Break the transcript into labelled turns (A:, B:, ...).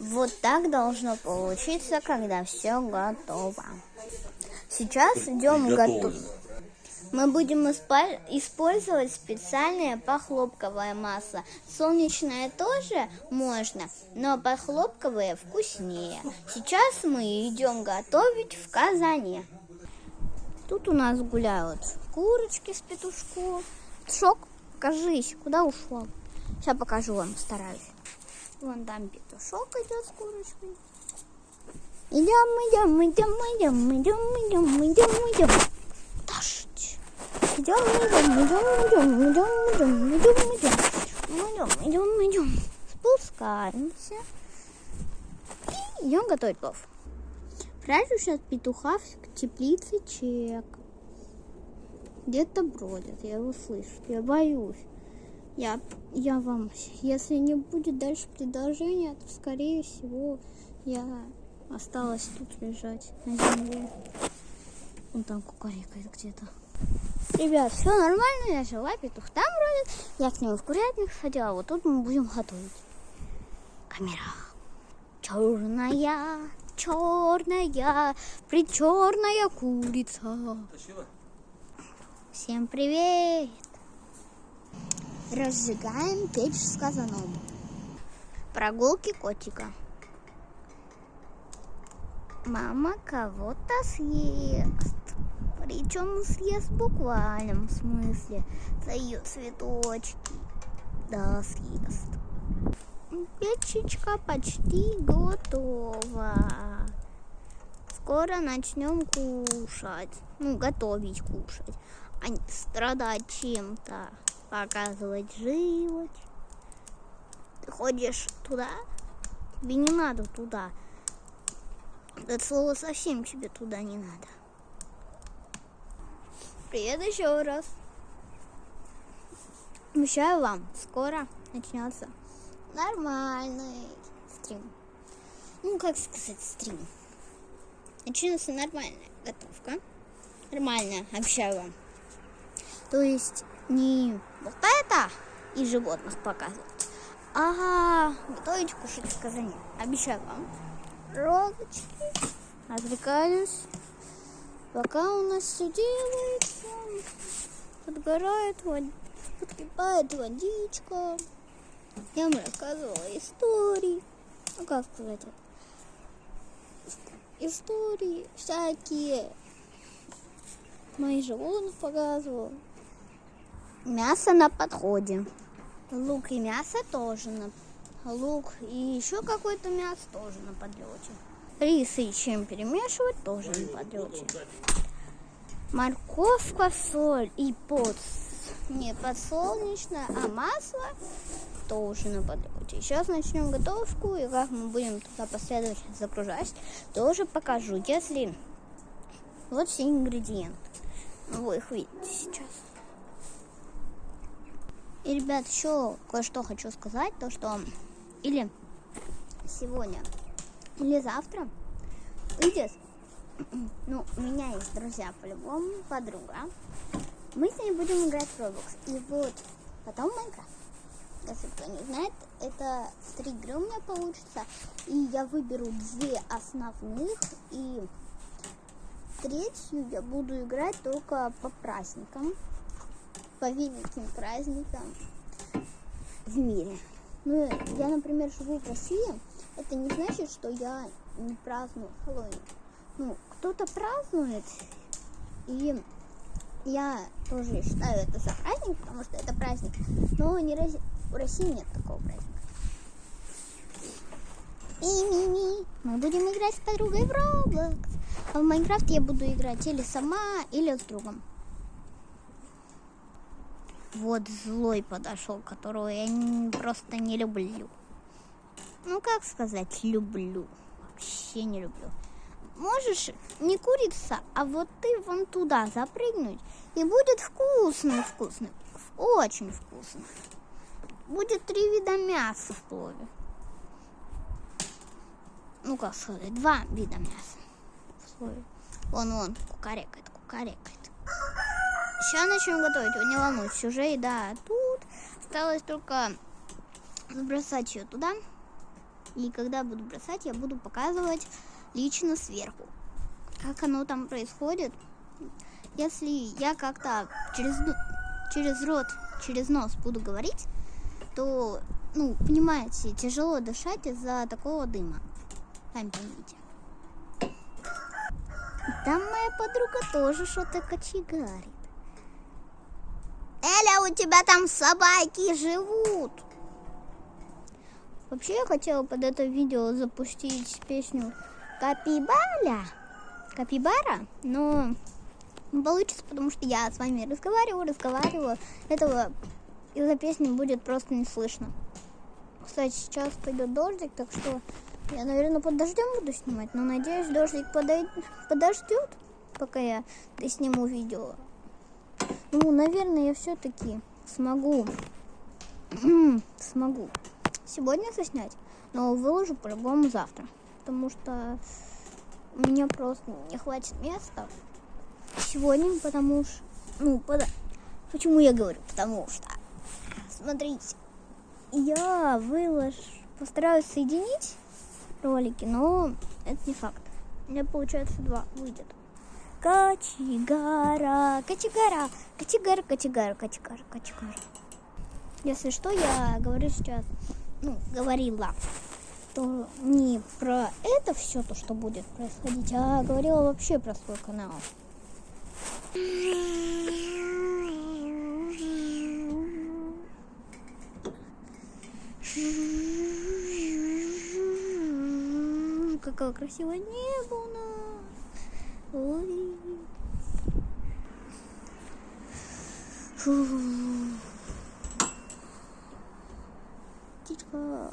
A: Вот так должно получиться, когда все готово. Сейчас идем готовить. Мы будем использовать специальное похлопковое масло. Солнечное тоже можно, но похлопковое вкуснее. Сейчас мы идем готовить в казане. Тут у нас гуляют курочки с петушком. Петушок, покажись, куда ушел? Сейчас покажу вам, стараюсь. Вон там петушок идет с курочкой. Идем. Дождь. Идем. Спускаемся. И идем готовить плов. Прячу сейчас петуха в теплице чек. Где-то бродят, я его слышу. Я боюсь. Я вам, если не будет дальше предложения, то, скорее всего, я осталась тут лежать на земле. Он там кукарекает где-то. Ребят, все нормально, я жила, петух там бродит. Я к нему в курятник сходила, вот тут мы будем готовить. Камера. Черная, причерная курица. Всем привет! Разжигаем печь с казаном. Прогулки котика. Мама кого-то съест. Причем съест в буквальном смысле. За ее цветочки. Да, съест. Печечка почти готова. Скоро начнем кушать. Готовить кушать. А не страдать чем-то. Показывать живоч. Ты ходишь туда? Тебе не надо туда. Это слово совсем тебе туда не надо. Привет еще раз. Обещаю вам, скоро начнется нормальный стрим. Как сказать стрим? Начнется нормальная готовка. Нормальная, обещаю вам. То есть не вот это и животных показывать, а готовить, кушать в казане. Обещаю вам. Розочки. Отвлекаюсь. Пока у нас все делается, подгорает, подкипает водичка. Я вам рассказывала истории. Как сказать это? Истории всякие. Мои животных показывала. Мясо на подходе. Лук и мясо тоже лук и еще какое-то мясо тоже на подлете. Рис и чем перемешивать тоже на подлете. Морковка, соль и не подсолнечное, а масло тоже на подлете. Сейчас начнем готовку, и как мы будем туда последовательно загружать, тоже покажу. Если вот все ингредиенты. Вы их видите сейчас. И, ребят, еще кое-что хочу сказать, то что или сегодня, или завтра выйдет, у меня есть друзья по-любому, подруга. Мы с ней будем играть в Roblox. И вот потом Minecraft. Если кто не знает, это 3 игры у меня получится. И я выберу 2 основных, и 3-ю я буду играть только по праздникам. По великим праздникам в мире. Я, например, живу в России. Это не значит, что я не праздную Хэллоуин. Кто-то празднует, и я тоже считаю это за праздник, потому что это праздник. Но в России нет такого праздника. Мы будем играть с подругой в Roblox. А в Майнкрафт я буду играть или сама, или с другом. Вот злой подошел, которого я просто не люблю. Как сказать, люблю. Вообще не люблю. Можешь не курица, а вот ты вон туда запрыгнуть, и будет вкусный. Очень вкусно. Будет 3 вида мяса в плове. Как сказать, 2 вида мяса в плове. Вон, кукарекает. Сейчас начнем готовить, вы не волнуйтесь, уже еда тут. Осталось только забросать ее туда. И когда буду бросать, я буду показывать лично сверху, как оно там происходит. Если я как-то через рот, через нос буду говорить, то, понимаете, тяжело дышать из-за такого дыма. Сами поймите. Там моя подруга тоже что-то кочегарит. Эля, у тебя там собаки живут. Вообще я хотела под это видео запустить песню Капибара, но не получится, потому что я с вами разговариваю. Этого из-за песни будет просто не слышно. Кстати, сейчас пойдет дождик, так что я, наверное, под дождем буду снимать, но надеюсь, дождик подождет, пока я досниму видео. Наверное, я все-таки смогу сегодня заснять, но выложу по-любому завтра, потому что у меня просто не хватит места сегодня, потому что, почему я говорю, потому что, смотрите, я постараюсь соединить ролики, но это не факт. У меня, получается, 2 выйдет. Кочегара. Если что, я говорю сейчас, говорила, то не про это все то, что будет происходить, а говорила вообще про свой канал. Какое красивое небо у нас. Ой. Фу. Птичка.